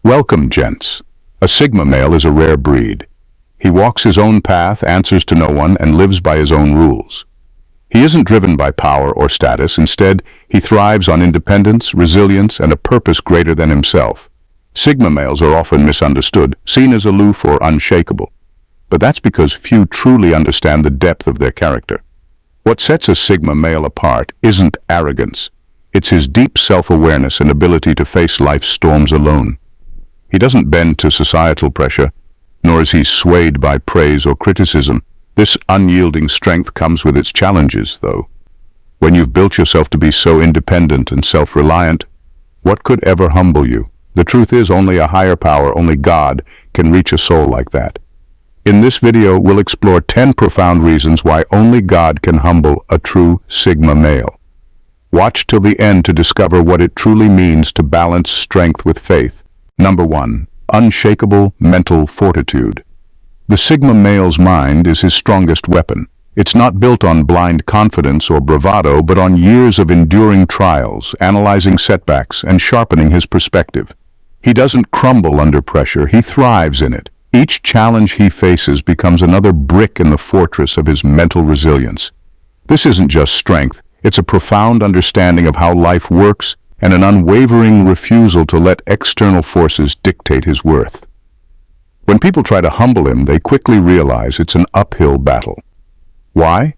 Welcome, gents. A Sigma male is a rare breed. He walks his own path, answers to no one, and lives by his own rules. He isn't driven by power or status. Instead, he thrives on independence, resilience, and a purpose greater than himself. Sigma males are often misunderstood, seen as aloof or unshakable. But that's because few truly understand the depth of their character. What sets a Sigma male apart isn't arrogance. It's his deep self-awareness and ability to face life's storms alone. He doesn't bend to societal pressure, nor is he swayed by praise or criticism. This unyielding strength comes with its challenges, though. When you've built yourself to be so independent and self-reliant, what could ever humble you? The truth is, only a higher power, only God, can reach a soul like that. In this video, we'll explore 10 profound reasons why only God can humble a true Sigma male. Watch till the end to discover what it truly means to balance strength with faith. Number 1. Unshakable mental fortitude. The Sigma male's mind is his strongest weapon. It's not built on blind confidence or bravado, but on years of enduring trials, analyzing setbacks, and sharpening his perspective. He doesn't crumble under pressure, he thrives in it. Each challenge he faces becomes another brick in the fortress of his mental resilience. This isn't just strength, it's a profound understanding of how life works and an unwavering refusal to let external forces dictate his worth. When people try to humble him, they quickly realize it's an uphill battle. Why?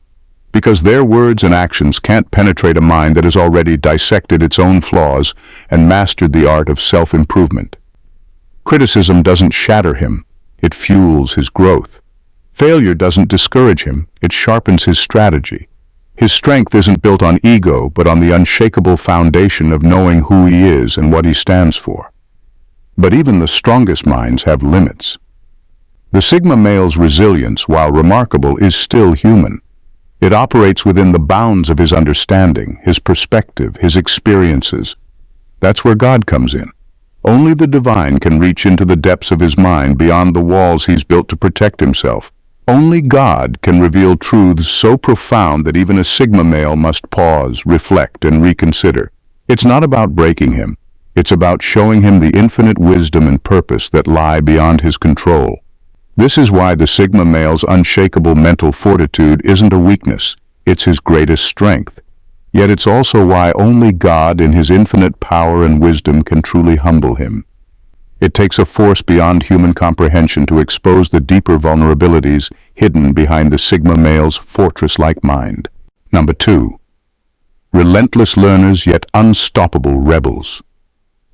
Because their words and actions can't penetrate a mind that has already dissected its own flaws and mastered the art of self-improvement. Criticism doesn't shatter him, it fuels his growth. Failure doesn't discourage him, it sharpens his strategy. His strength isn't built on ego, but on the unshakable foundation of knowing who he is and what he stands for. But even the strongest minds have limits. The Sigma male's resilience, while remarkable, is still human. It operates within the bounds of his understanding, his perspective, his experiences. That's where God comes in. Only the divine can reach into the depths of his mind beyond the walls he's built to protect himself. Only God can reveal truths so profound that even a Sigma male must pause, reflect, and reconsider. It's not about breaking him. It's about showing him the infinite wisdom and purpose that lie beyond his control. This is why the Sigma male's unshakable mental fortitude isn't a weakness, it's his greatest strength. Yet it's also why only God in his infinite power and wisdom can truly humble him. It takes a force beyond human comprehension to expose the deeper vulnerabilities hidden behind the Sigma male's fortress-like mind. Number 2. Relentless learners yet unstoppable rebels.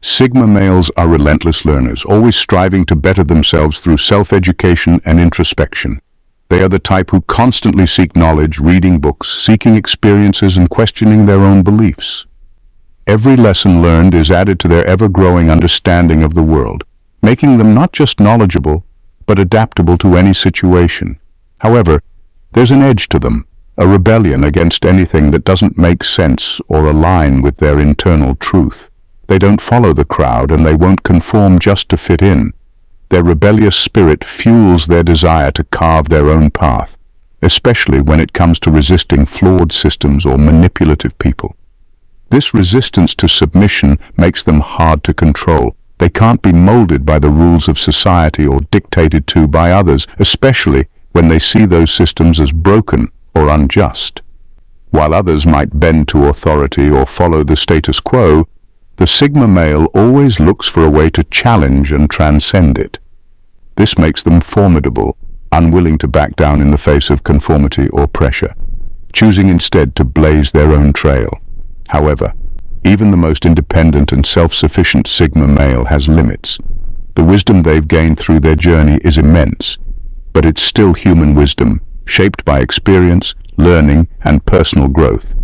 Sigma males are relentless learners, always striving to better themselves through self-education and introspection. They are the type who constantly seek knowledge, reading books, seeking experiences, and questioning their own beliefs. Every lesson learned is added to their ever-growing understanding of the world, making them not just knowledgeable, but adaptable to any situation. However, there's an edge to them, a rebellion against anything that doesn't make sense or align with their internal truth. They don't follow the crowd, and they won't conform just to fit in. Their rebellious spirit fuels their desire to carve their own path, especially when it comes to resisting flawed systems or manipulative people. This resistance to submission makes them hard to control. They can't be molded by the rules of society or dictated to by others, especially when they see those systems as broken or unjust. While others might bend to authority or follow the status quo, the Sigma male always looks for a way to challenge and transcend it. This makes them formidable, unwilling to back down in the face of conformity or pressure, choosing instead to blaze their own trail. However, even the most independent and self-sufficient Sigma male has limits. The wisdom they've gained through their journey is immense, but it's still human wisdom, shaped by experience, learning, and personal growth.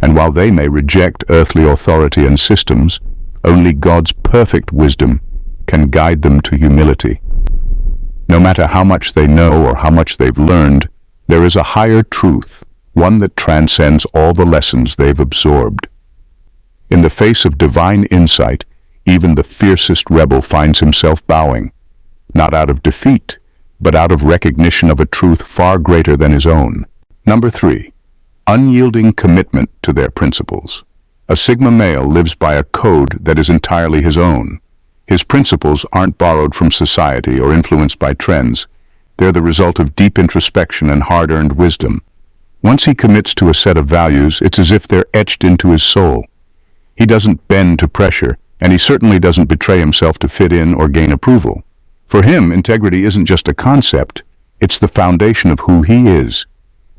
And while they may reject earthly authority and systems, only God's perfect wisdom can guide them to humility. No matter how much they know or how much they've learned, there is a higher truth, one that transcends all the lessons they've absorbed. In the face of divine insight, even the fiercest rebel finds himself bowing, not out of defeat, but out of recognition of a truth far greater than his own. Number 3. Unyielding commitment to their principles. A Sigma male lives by a code that is entirely his own. His principles aren't borrowed from society or influenced by trends. They're the result of deep introspection and hard-earned wisdom. Once he commits to a set of values, it's as if they're etched into his soul. He doesn't bend to pressure, and he certainly doesn't betray himself to fit in or gain approval. For him, integrity isn't just a concept, it's the foundation of who he is.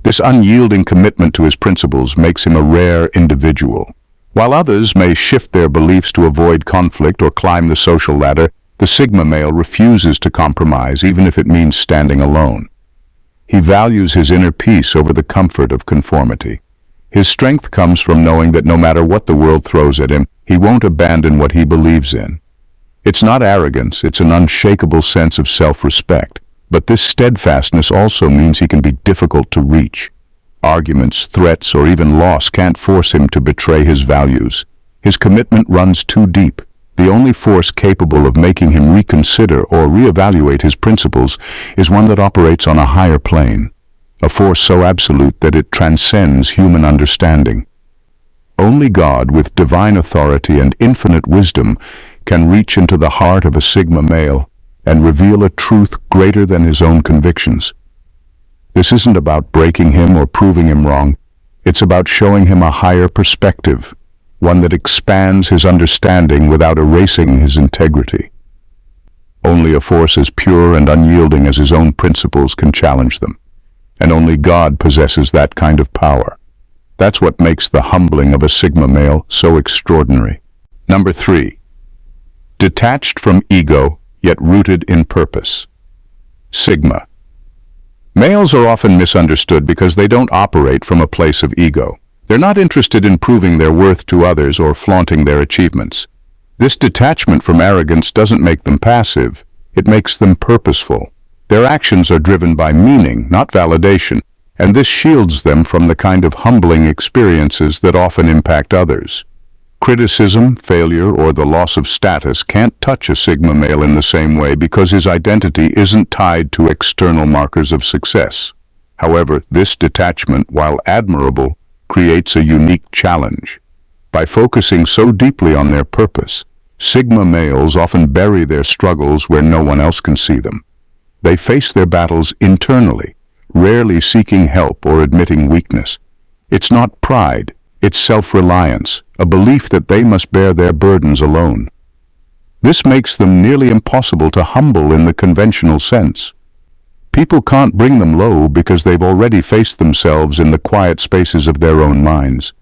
This unyielding commitment to his principles makes him a rare individual. While others may shift their beliefs to avoid conflict or climb the social ladder, the Sigma male refuses to compromise, even if it means standing alone. He values his inner peace over the comfort of conformity. His strength comes from knowing that no matter what the world throws at him, he won't abandon what he believes in. It's not arrogance, it's an unshakable sense of self-respect. But this steadfastness also means he can be difficult to reach. Arguments, threats, or even loss can't force him to betray his values. His commitment runs too deep. The only force capable of making him reconsider or reevaluate his principles is one that operates on a higher plane, a force so absolute that it transcends human understanding. Only God, with divine authority and infinite wisdom, can reach into the heart of a Sigma male and reveal a truth greater than his own convictions. This isn't about breaking him or proving him wrong. It's about showing him a higher perspective, one that expands his understanding without erasing his integrity. Only a force as pure and unyielding as his own principles can challenge them, and only God possesses that kind of power. That's what makes the humbling of a Sigma male so extraordinary. Number 3. Detached from ego, yet rooted in purpose. Sigma. Males are often misunderstood because they don't operate from a place of ego. They're not interested in proving their worth to others or flaunting their achievements. This detachment from arrogance doesn't make them passive, it makes them purposeful. Their actions are driven by meaning, not validation, and this shields them from the kind of humbling experiences that often impact others. Criticism, failure, or the loss of status can't touch a Sigma male in the same way because his identity isn't tied to external markers of success. However, this detachment, while admirable, creates a unique challenge. By focusing so deeply on their purpose, Sigma males often bury their struggles where no one else can see them. They face their battles internally, rarely seeking help or admitting weakness. It's not pride, it's self-reliance, a belief that they must bear their burdens alone. This makes them nearly impossible to humble in the conventional sense. People can't bring them low because they've already faced themselves in the quiet spaces of their own minds.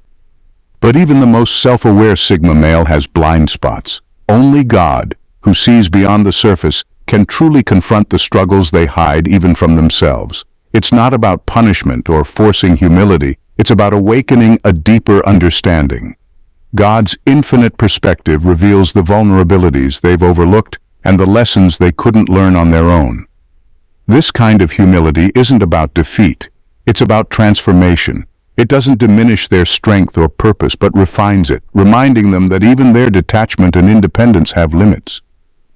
But even the most self-aware Sigma male has blind spots. Only God, who sees beyond the surface, can truly confront the struggles they hide even from themselves. It's not about punishment or forcing humility. It's about awakening a deeper understanding. God's infinite perspective reveals the vulnerabilities they've overlooked and the lessons they couldn't learn on their own. This kind of humility isn't about defeat. It's about transformation. It doesn't diminish their strength or purpose, but refines it, reminding them that even their detachment and independence have limits.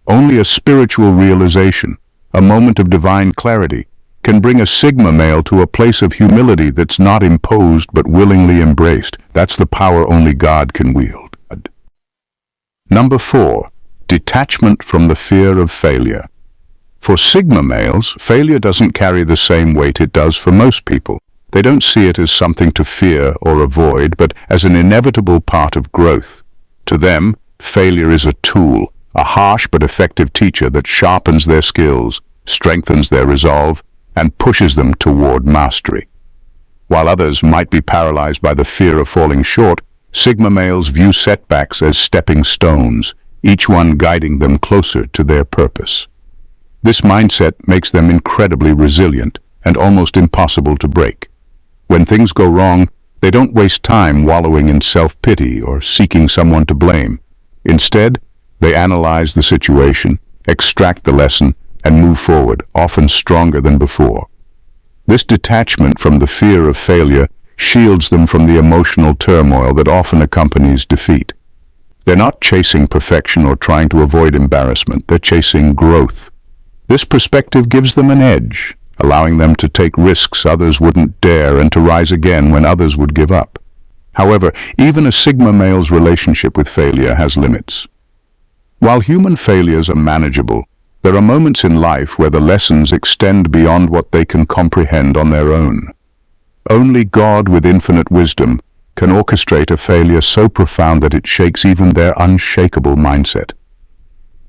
Only a spiritual realization, a moment of divine clarity, can bring a Sigma male to a place of humility that's not imposed but willingly embraced. That's the power only God can wield. Number 4. Detachment from the fear of failure. For Sigma males, failure doesn't carry the same weight it does for most people. They don't see it as something to fear or avoid, but as an inevitable part of growth. To them, failure is a tool, a harsh but effective teacher that sharpens their skills, strengthens their resolve, and pushes them toward mastery. While others might be paralyzed by the fear of falling short, Sigma males view setbacks as stepping stones, each one guiding them closer to their purpose. This mindset makes them incredibly resilient and almost impossible to break. When things go wrong, they don't waste time wallowing in self-pity or seeking someone to blame. Instead, they analyze the situation, extract the lesson, and move forward, often stronger than before. This detachment from the fear of failure shields them from the emotional turmoil that often accompanies defeat. They're not chasing perfection or trying to avoid embarrassment, they're chasing growth. This perspective gives them an edge, allowing them to take risks others wouldn't dare and to rise again when others would give up. However, even a Sigma male's relationship with failure has limits. While human failures are manageable, there are moments in life where the lessons extend beyond what they can comprehend on their own. Only God, with infinite wisdom, can orchestrate a failure so profound that it shakes even their unshakable mindset.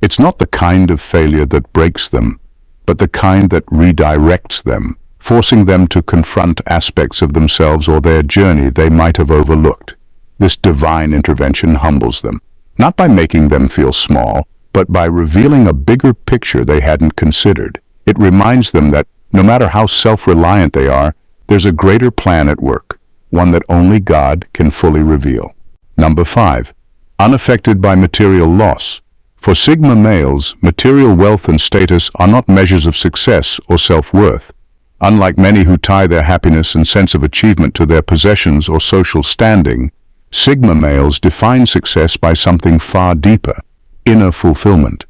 It's not the kind of failure that breaks them, but the kind that redirects them, forcing them to confront aspects of themselves or their journey they might have overlooked. This divine intervention humbles them, not by making them feel small, but by revealing a bigger picture they hadn't considered. It reminds them that, no matter how self-reliant they are, there's a greater plan at work, one that only God can fully reveal. Number 5. Unaffected by material loss. For Sigma males, material wealth and status are not measures of success or self-worth. Unlike many who tie their happiness and sense of achievement to their possessions or social standing, Sigma males define success by something far deeper: inner fulfillment.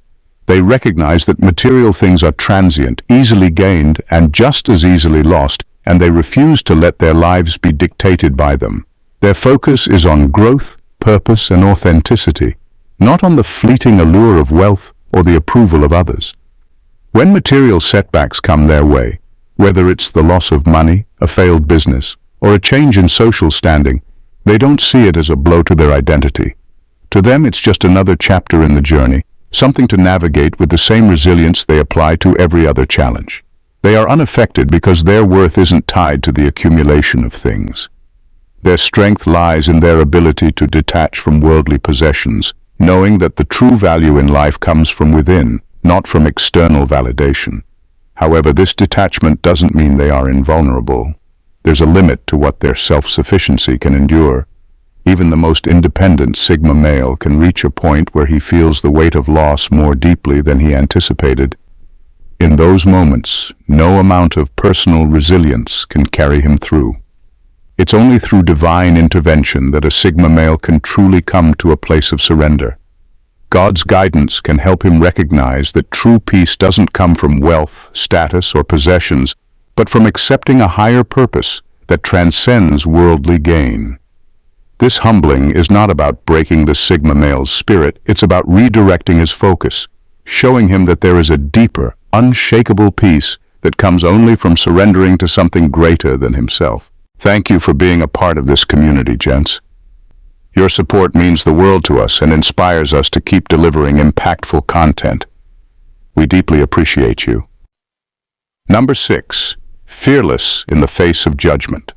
They recognize that material things are transient, easily gained, and just as easily lost, and they refuse to let their lives be dictated by them. Their focus is on growth, purpose, and authenticity, not on the fleeting allure of wealth or the approval of others. When material setbacks come their way, whether it's the loss of money, a failed business, or a change in social standing, they don't see it as a blow to their identity. To them, it's just another chapter in the journey, something to navigate with the same resilience they apply to every other challenge. They are unaffected because their worth isn't tied to the accumulation of things. Their strength lies in their ability to detach from worldly possessions, knowing that the true value in life comes from within, not from external validation. However, this detachment doesn't mean they are invulnerable. There's a limit to what their self-sufficiency can endure. Even the most independent Sigma male can reach a point where he feels the weight of loss more deeply than he anticipated. In those moments, no amount of personal resilience can carry him through. It's only through divine intervention that a Sigma male can truly come to a place of surrender. God's guidance can help him recognize that true peace doesn't come from wealth, status, or possessions, but from accepting a higher purpose that transcends worldly gain. This humbling is not about breaking the Sigma male's spirit, it's about redirecting his focus, showing him that there is a deeper, unshakable peace that comes only from surrendering to something greater than himself. Thank you for being a part of this community, gents. Your support means the world to us and inspires us to keep delivering impactful content. We deeply appreciate you. Number 6. Fearless in the face of judgment.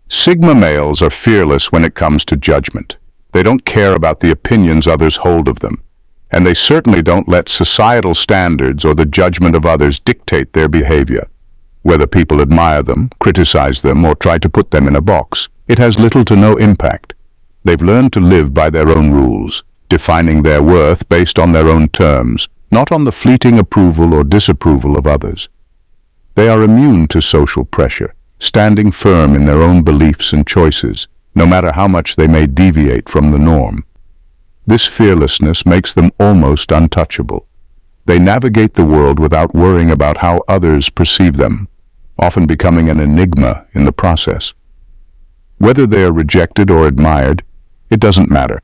Sigma males are fearless when it comes to judgment. They don't care about the opinions others hold of them, and they certainly don't let societal standards or the judgment of others dictate their behavior. Whether people admire them, criticize them, or try to put them in a box, it has little to no impact. They've learned to live by their own rules, defining their worth based on their own terms, not on the fleeting approval or disapproval of others. They are immune to social pressure, standing firm in their own beliefs and choices, no matter how much they may deviate from the norm. This fearlessness makes them almost untouchable. They navigate the world without worrying about how others perceive them, often becoming an enigma in the process. Whether they are rejected or admired, it doesn't matter.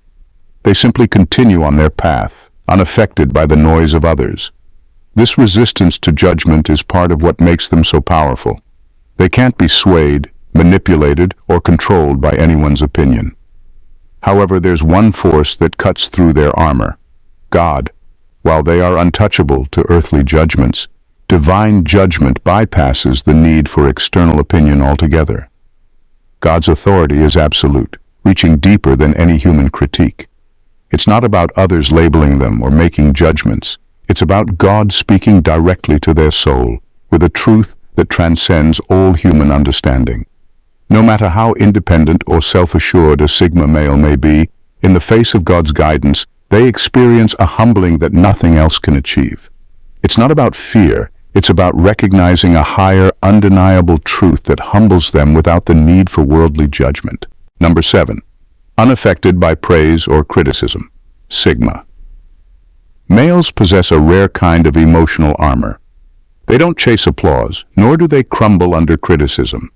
They simply continue on their path, unaffected by the noise of others. This resistance to judgment is part of what makes them so powerful. They can't be swayed, manipulated, or controlled by anyone's opinion. However, there's one force that cuts through their armor: God. While they are untouchable to earthly judgments, divine judgment bypasses the need for external opinion altogether. God's authority is absolute, reaching deeper than any human critique. It's not about others labeling them or making judgments. It's about God speaking directly to their soul, with a truth that transcends all human understanding. No matter how independent or self-assured a Sigma male may be, in the face of God's guidance, they experience a humbling that nothing else can achieve. It's not about fear, it's about recognizing a higher, undeniable truth that humbles them without the need for worldly judgment. Number 7. Unaffected by praise or criticism. Sigma. Males possess a rare kind of emotional armor. They don't chase applause, nor do they crumble under criticism.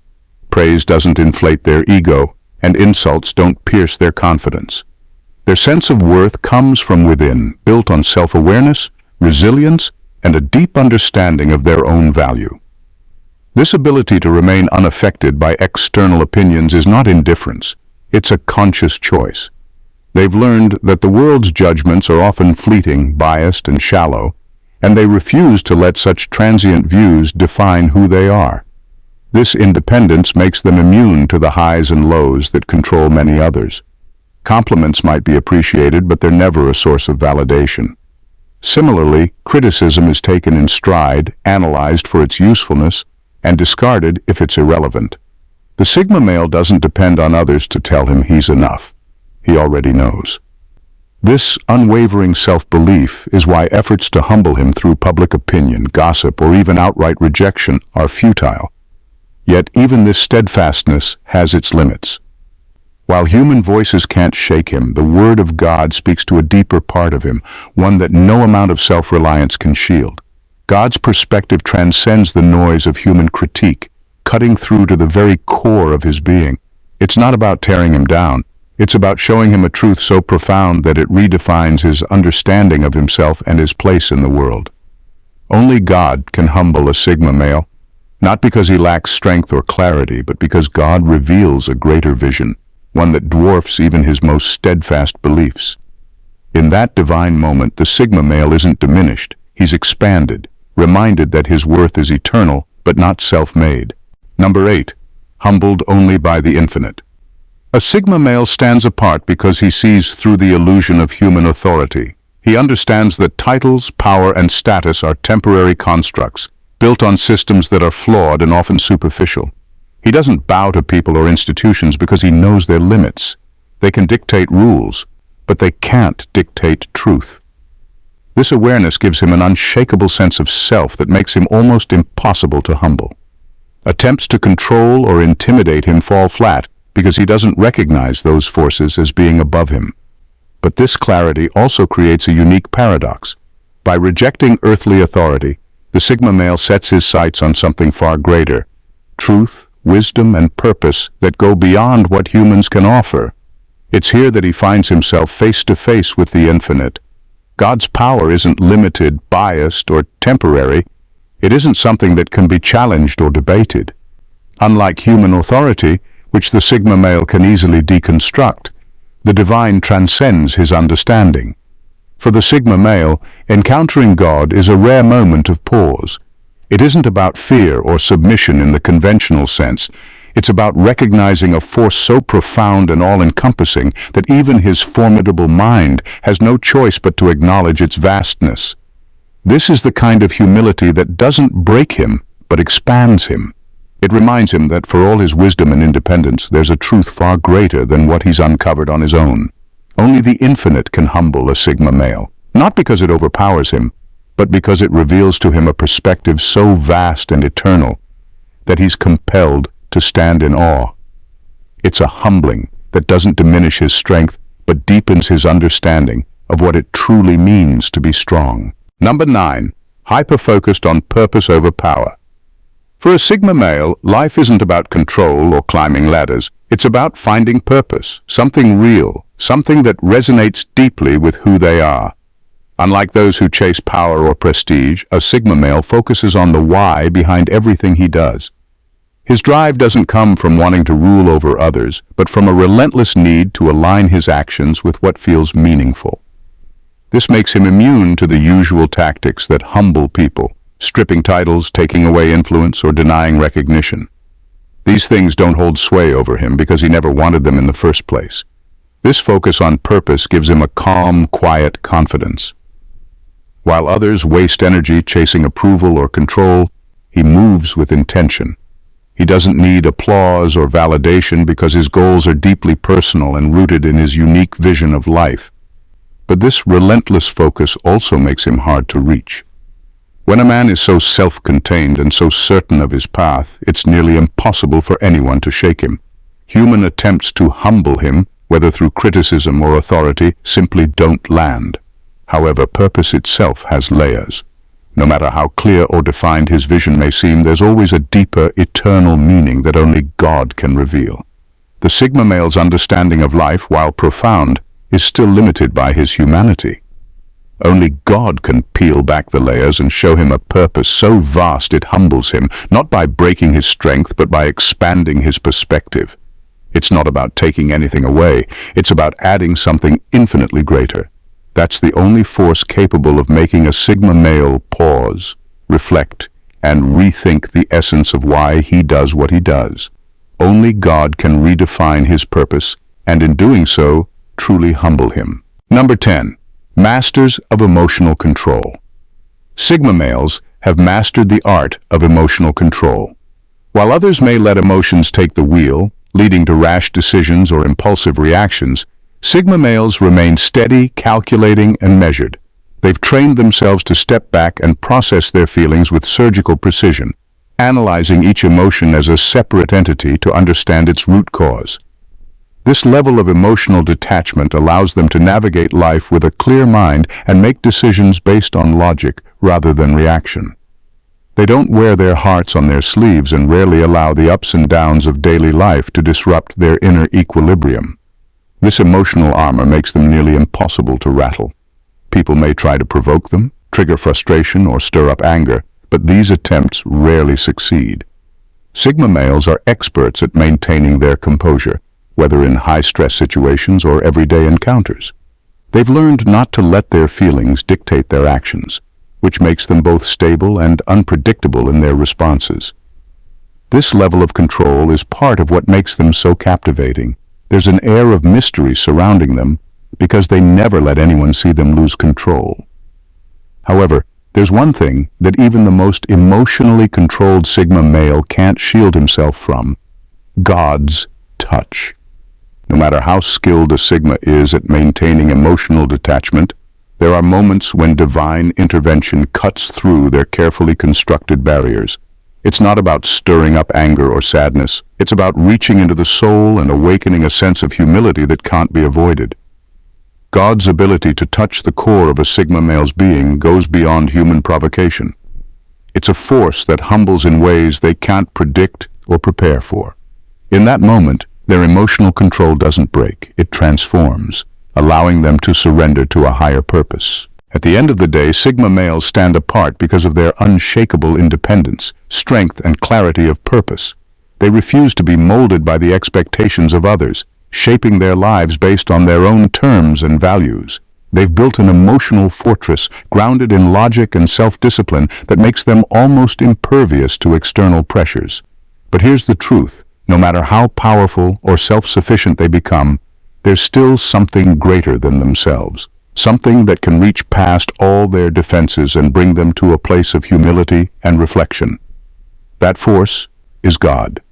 Praise doesn't inflate their ego, and insults don't pierce their confidence. Their sense of worth comes from within, built on self-awareness, resilience, and a deep understanding of their own value. This ability to remain unaffected by external opinions is not indifference, it's a conscious choice. They've learned that the world's judgments are often fleeting, biased, and shallow, and they refuse to let such transient views define who they are. This independence makes them immune to the highs and lows that control many others. Compliments might be appreciated, but they're never a source of validation. Similarly, criticism is taken in stride, analyzed for its usefulness, and discarded if it's irrelevant. The Sigma male doesn't depend on others to tell him he's enough. He already knows. This unwavering self-belief is why efforts to humble him through public opinion, gossip, or even outright rejection are futile. Yet even this steadfastness has its limits. While human voices can't shake him, the Word of God speaks to a deeper part of him, one that no amount of self-reliance can shield. God's perspective transcends the noise of human critique, cutting through to the very core of his being. It's not about tearing him down. It's about showing him a truth so profound that it redefines his understanding of himself and his place in the world. Only God can humble a Sigma male, not because he lacks strength or clarity, but because God reveals a greater vision, one that dwarfs even his most steadfast beliefs. In that divine moment, the Sigma male isn't diminished, he's expanded, reminded that his worth is eternal, but not self-made. Number 8. Humbled only by the infinite. A Sigma male stands apart because he sees through the illusion of human authority. He understands that titles, power, and status are temporary constructs, built on systems that are flawed and often superficial. He doesn't bow to people or institutions because he knows their limits. They can dictate rules, but they can't dictate truth. This awareness gives him an unshakable sense of self that makes him almost impossible to humble. Attempts to control or intimidate him fall flat because he doesn't recognize those forces as being above him. But this clarity also creates a unique paradox. By rejecting earthly authority, the Sigma male sets his sights on something far greater: truth, wisdom, and purpose that go beyond what humans can offer. It's here that he finds himself face to face with the infinite. God's power isn't limited, biased, or temporary. It isn't something that can be challenged or debated. Unlike human authority, which the Sigma male can easily deconstruct, the divine transcends his understanding. For the Sigma male, encountering God is a rare moment of pause. It isn't about fear or submission in the conventional sense. It's about recognizing a force so profound and all-encompassing that even his formidable mind has no choice but to acknowledge its vastness. This is the kind of humility that doesn't break him, but expands him. It reminds him that for all his wisdom and independence, there's a truth far greater than what he's uncovered on his own. Only the infinite can humble a Sigma male, not because it overpowers him, but because it reveals to him a perspective so vast and eternal that he's compelled to stand in awe. It's a humbling that doesn't diminish his strength, but deepens his understanding of what it truly means to be strong. Number 9. Hyper-focused on purpose over power. For a Sigma male, life isn't about control or climbing ladders. It's about finding purpose, something real, something that resonates deeply with who they are. Unlike those who chase power or prestige, a Sigma male focuses on the why behind everything he does. His drive doesn't come from wanting to rule over others, but from a relentless need to align his actions with what feels meaningful. This makes him immune to the usual tactics that humble people: stripping titles, taking away influence, or denying recognition. These things don't hold sway over him because he never wanted them in the first place. This focus on purpose gives him a calm, quiet confidence. While others waste energy chasing approval or control, he moves with intention. He doesn't need applause or validation because his goals are deeply personal and rooted in his unique vision of life. But this relentless focus also makes him hard to reach. When a man is so self-contained and so certain of his path, it's nearly impossible for anyone to shake him. Human attempts to humble him, whether through criticism or authority, simply don't land. However, purpose itself has layers. No matter how clear or defined his vision may seem, there's always a deeper, eternal meaning that only God can reveal. The Sigma male's understanding of life, while profound, is still limited by his humanity. Only God can peel back the layers and show him a purpose so vast it humbles him, not by breaking his strength, but by expanding his perspective. It's not about taking anything away, it's about adding something infinitely greater. That's the only force capable of making a Sigma male pause, reflect, and rethink the essence of why he does what he does. Only God can redefine his purpose, and in doing so, truly humble him. Number 10. Masters of emotional control. Sigma males have mastered the art of emotional control. While others may let emotions take the wheel, leading to rash decisions or impulsive reactions, Sigma males remain steady, calculating, and measured. They've trained themselves to step back and process their feelings with surgical precision, analyzing each emotion as a separate entity to understand its root cause. This level of emotional detachment allows them to navigate life with a clear mind and make decisions based on logic rather than reaction. They don't wear their hearts on their sleeves and rarely allow the ups and downs of daily life to disrupt their inner equilibrium. This emotional armor makes them nearly impossible to rattle. People may try to provoke them, trigger frustration, or stir up anger, but these attempts rarely succeed. Sigma males are experts at maintaining their composure, whether in high-stress situations or everyday encounters. They've learned not to let their feelings dictate their actions, which makes them both stable and unpredictable in their responses. This level of control is part of what makes them so captivating. There's an air of mystery surrounding them because they never let anyone see them lose control. However, there's one thing that even the most emotionally controlled Sigma male can't shield himself from: God's touch. No matter how skilled a Sigma is at maintaining emotional detachment, there are moments when divine intervention cuts through their carefully constructed barriers. It's not about stirring up anger or sadness. It's about reaching into the soul and awakening a sense of humility that can't be avoided. God's ability to touch the core of a Sigma male's being goes beyond human provocation. It's a force that humbles in ways they can't predict or prepare for. In that moment, their emotional control doesn't break, it transforms, allowing them to surrender to a higher purpose. At the end of the day, Sigma males stand apart because of their unshakable independence, strength, and clarity of purpose. They refuse to be molded by the expectations of others, shaping their lives based on their own terms and values. They've built an emotional fortress grounded in logic and self-discipline that makes them almost impervious to external pressures. But here's the truth: no matter how powerful or self-sufficient they become, there's still something greater than themselves, something that can reach past all their defenses and bring them to a place of humility and reflection. That force is God.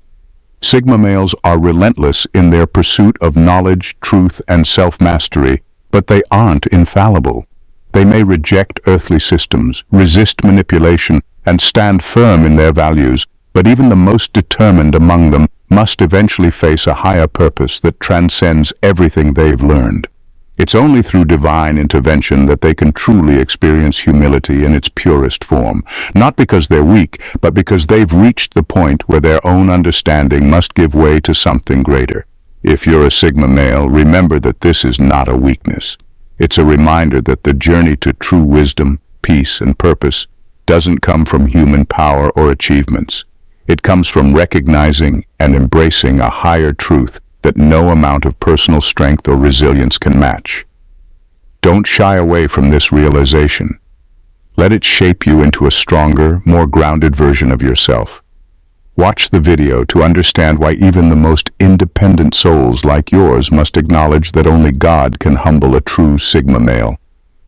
Sigma males are relentless in their pursuit of knowledge, truth, and self-mastery, but they aren't infallible. They may reject earthly systems, resist manipulation, and stand firm in their values, but even the most determined among them must eventually face a higher purpose that transcends everything they've learned. It's only through divine intervention that they can truly experience humility in its purest form, not because they're weak, but because they've reached the point where their own understanding must give way to something greater. If you're a Sigma male, remember that this is not a weakness. It's a reminder that the journey to true wisdom, peace, and purpose doesn't come from human power or achievements. It comes from recognizing and embracing a higher truth that no amount of personal strength or resilience can match. Don't shy away from this realization. Let it shape you into a stronger, more grounded version of yourself. Watch the video to understand why even the most independent souls like yours must acknowledge that only God can humble a true Sigma male.